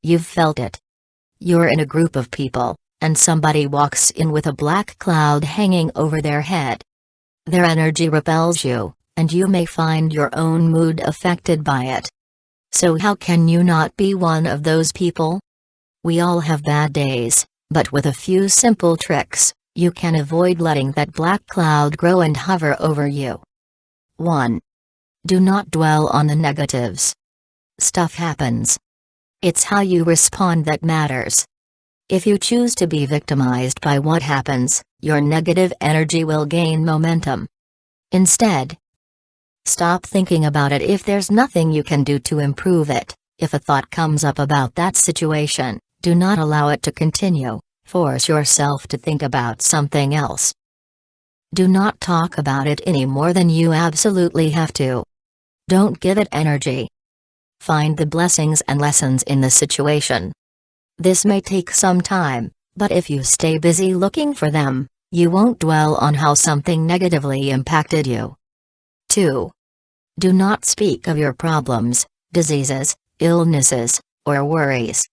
You've felt it. You're in a group of people, and somebody walks in with a black cloud hanging over their head. Their energy repels you, and you may find your own mood affected by it. So how can you not be one of those people? We all have bad days, but with a few simple tricks, you can avoid letting that black cloud grow and hover over you. 1. Do not dwell on the negatives. Stuff happens. It's how you respond that matters. If you choose to be victimized by what happens, your negative energy will gain momentum. Instead, stop thinking about it. If there's nothing you can do to improve it, if a thought comes up about that situation, do not allow it to continue. Force yourself to think about something else. Do not talk about it any more than you absolutely have to. Don't give it energy. Find the blessings and lessons in the situation. This may take some time, but if you stay busy looking for them, you won't dwell on how something negatively impacted you. 2. Do not speak of your problems, diseases, illnesses, or worries.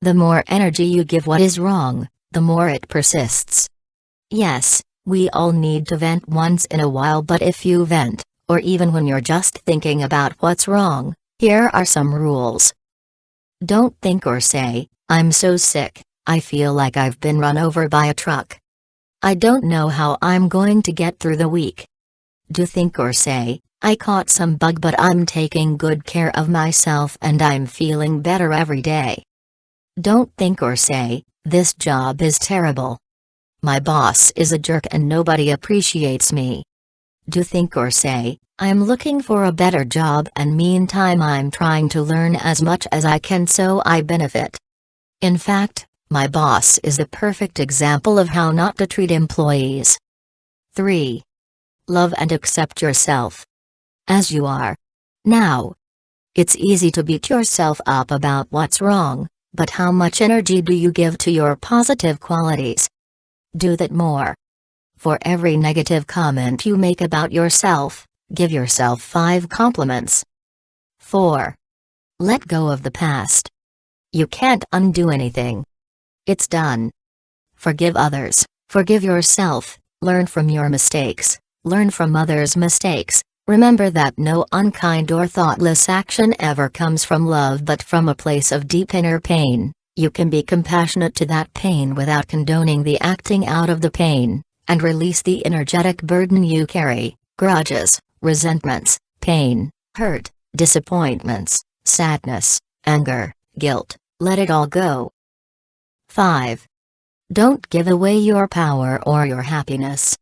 The more energy you give what is wrong, the more it persists. Yes, we all need to vent once in a while, but if you vent, or even when you're just thinking about what's wrong, here are some rules. Don't think or say, "I'm so sick, I feel like I've been run over by a truck. I don't know how I'm going to get through the week." Do think or say, "I caught some bug but I'm taking good care of myself and I'm feeling better every day." Don't think or say, "This job is terrible. My boss is a jerk and nobody appreciates me." Do think or say, "I'm looking for a better job and meantime I'm trying to learn as much as I can so I benefit. In fact, my boss is the perfect example of how not to treat employees." 3. Love and accept yourself as you are. Now, it's easy to beat yourself up about what's wrong, but how much energy do you give to your positive qualities? Do that more. For every negative comment you make about yourself, give yourself 5 compliments. 4. Let go of the past. You can't undo anything. It's done. Forgive others, forgive yourself, learn from your mistakes, learn from others' mistakes. Remember that no unkind or thoughtless action ever comes from love but from a place of deep inner pain. You can be compassionate to that pain without condoning the acting out of the pain, and release the energetic burden you carry, grudges, resentments, pain, hurt, disappointments, sadness, anger, guilt. Let it all go. 5. Don't give away your power or your happiness.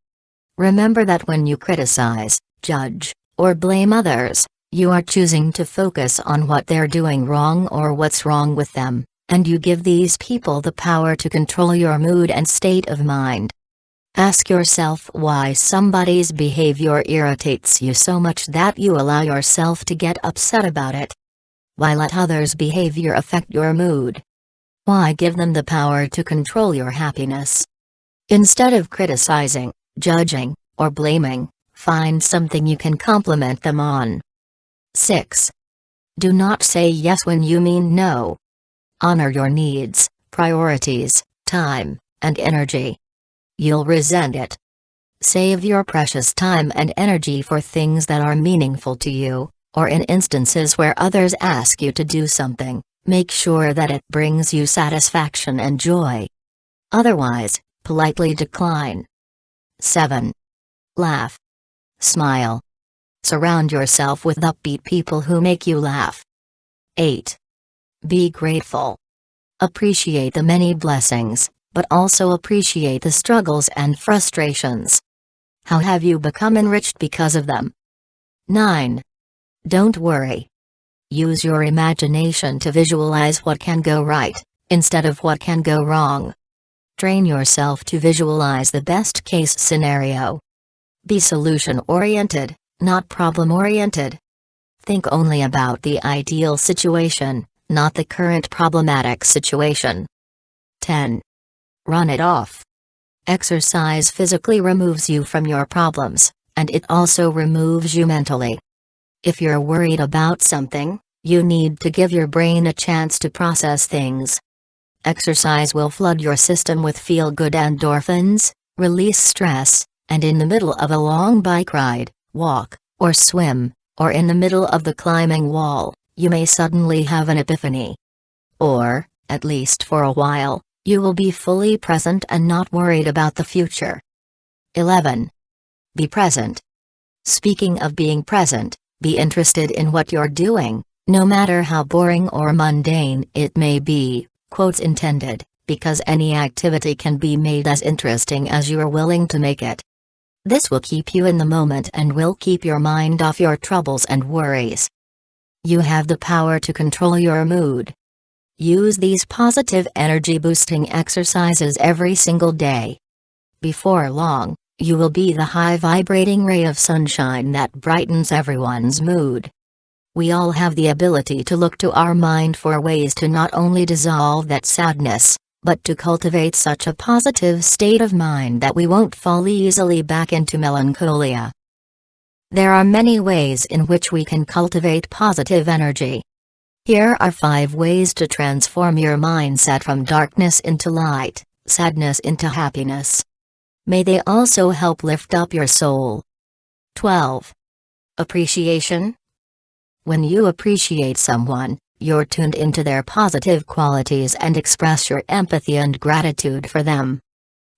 Remember that when you criticize, judge, or blame others, you are choosing to focus on what they're doing wrong or what's wrong with them, and you give these people the power to control your mood and state of mind. Ask yourself why somebody's behavior irritates you so much that you allow yourself to get upset about it. Why let others' behavior affect your mood? Why give them the power to control your happiness? Instead of criticizing, judging, or blaming, find something you can compliment them on. 6. Do not say yes when you mean no. Honor your needs, priorities, time, and energy. You'll resent it. Save your precious time and energy for things that are meaningful to you, or in instances where others ask you to do something, make sure that it brings you satisfaction and joy. Otherwise, politely decline. 7. Laugh. Smile. Surround yourself with upbeat people who make you laugh. 8. Be grateful. Appreciate the many blessings, but also appreciate the struggles and frustrations. How have you become enriched because of them? 9. Don't worry. Use your imagination to visualize what can go right, instead of what can go wrong. Train yourself to visualize the best case scenario. Be solution-oriented, not problem-oriented. Think only about the ideal situation, not the current problematic situation. 10. Run it off. Exercise physically removes you from your problems, and it also removes you mentally. If you're worried about something, You need to give your brain a chance to process things. Exercise will flood your system with feel-good endorphins, release stress, and in the middle of a long bike ride, walk, or swim, or in the middle of the climbing wall, you may suddenly have an epiphany. Or, at least for a while, you will be fully present and not worried about the future. 11. Be present. Speaking of being present, be interested in what you're doing, no matter how boring or mundane it may be, quotes intended, because any activity can be made as interesting as you are willing to make it. This will keep you in the moment and will keep your mind off your troubles and worries. You have the power to control your mood. Use these positive energy-boosting exercises every single day. Before long, you will be the high-vibrating ray of sunshine that brightens everyone's mood. We all have the ability to look to our mind for ways to not only dissolve that sadness, but to cultivate such a positive state of mind that we won't fall easily back into melancholia. There are many ways in which we can cultivate positive energy. Here are 5 ways to transform your mindset from darkness into light, sadness into happiness. May they also help lift up your soul. 12. Appreciation. When you appreciate someone, you're tuned into their positive qualities and express your empathy and gratitude for them.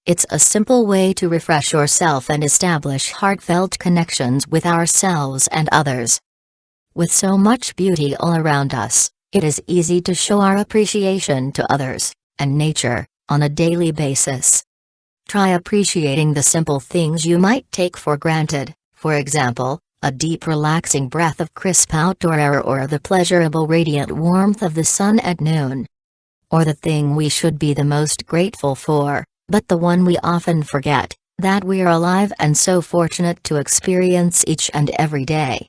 It's a simple way to refresh yourself and establish heartfelt connections with ourselves and others. With so much beauty all around us, it is easy to show our appreciation to others, and nature, on a daily basis. Try appreciating the simple things you might take for granted, for example, a deep relaxing breath of crisp outdoor air or the pleasurable radiant warmth of the sun at noon. Or the thing we should be the most grateful for, but the one we often forget, that we're alive and so fortunate to experience each and every day.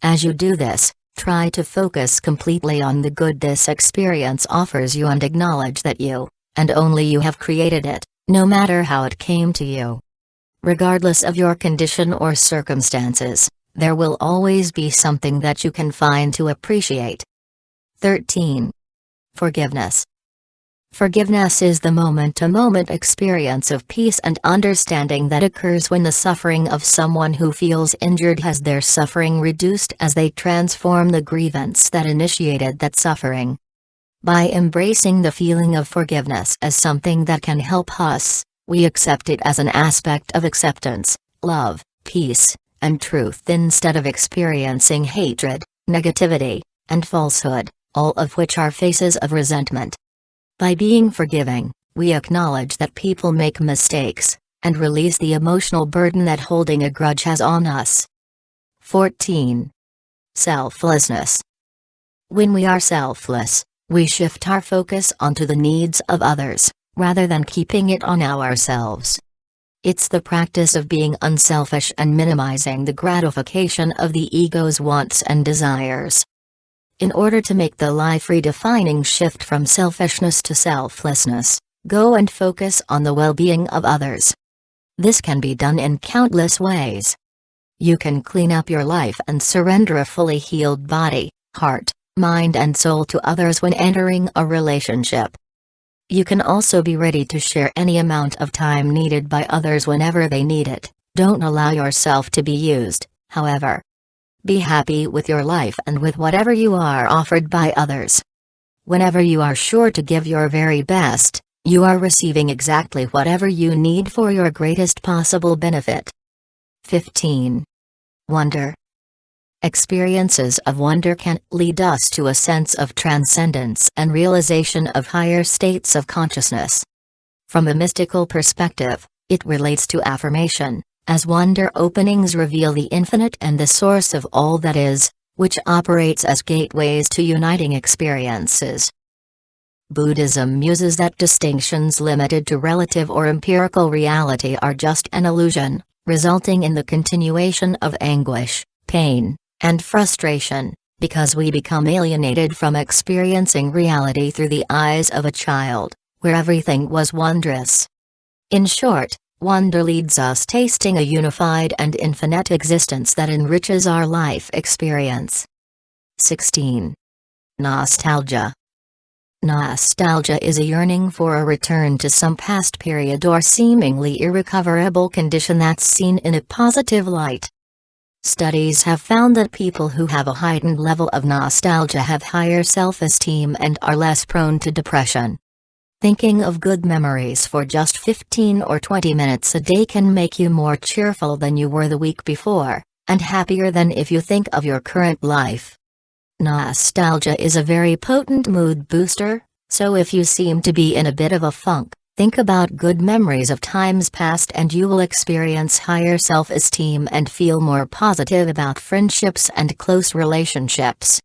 As you do this, try to focus completely on the good this experience offers you and acknowledge that you, and only you have created it, no matter how it came to you. Regardless of your condition or circumstances, there will always be something that you can find to appreciate. 13. Forgiveness. Forgiveness is the moment-to-moment experience of peace and understanding that occurs when the suffering of someone who feels injured has their suffering reduced as they transform the grievance that initiated that suffering. By embracing the feeling of forgiveness as something that can help us, we accept it as an aspect of acceptance, love, peace, and truth instead of experiencing hatred, negativity, and falsehood, all of which are faces of resentment. By being forgiving, we acknowledge that people make mistakes, and release the emotional burden that holding a grudge has on us. 14. Selflessness. When we are selfless, we shift our focus onto the needs of others, rather than keeping it on ourselves. It's the practice of being unselfish and minimizing the gratification of the ego's wants and desires. In order to make the life-redefining shift from selfishness to selflessness, go and focus on the well-being of others. This can be done in countless ways. You can clean up your life and surrender a fully healed body, heart, mind and soul to others when entering a relationship. You can also be ready to share any amount of time needed by others whenever they need it. Don't allow yourself to be used, however. Be happy with your life and with whatever you are offered by others. Whenever you are sure to give your very best, you are receiving exactly whatever you need for your greatest possible benefit. 15. Wonder. Experiences of wonder can lead us to a sense of transcendence and realization of higher states of consciousness. From a mystical perspective, it relates to affirmation, as wonder openings reveal the infinite and the source of all that is, which operates as gateways to uniting experiences. Buddhism muses that distinctions limited to relative or empirical reality are just an illusion, resulting in the continuation of anguish, pain, and frustration, because we become alienated from experiencing reality through the eyes of a child, where everything was wondrous. In short, wonder leads us tasting a unified and infinite existence that enriches our life experience. 16. Nostalgia. Nostalgia is a yearning for a return to some past period or seemingly irrecoverable condition that's seen in a positive light. Studies have found that people who have a heightened level of nostalgia have higher self-esteem and are less prone to depression. Thinking of good memories for just 15 or 20 minutes a day can make you more cheerful than you were the week before, and happier than if you think of your current life. Nostalgia is a very potent mood booster, so if you seem to be in a bit of a funk, think about good memories of times past and you will experience higher self-esteem and feel more positive about friendships and close relationships.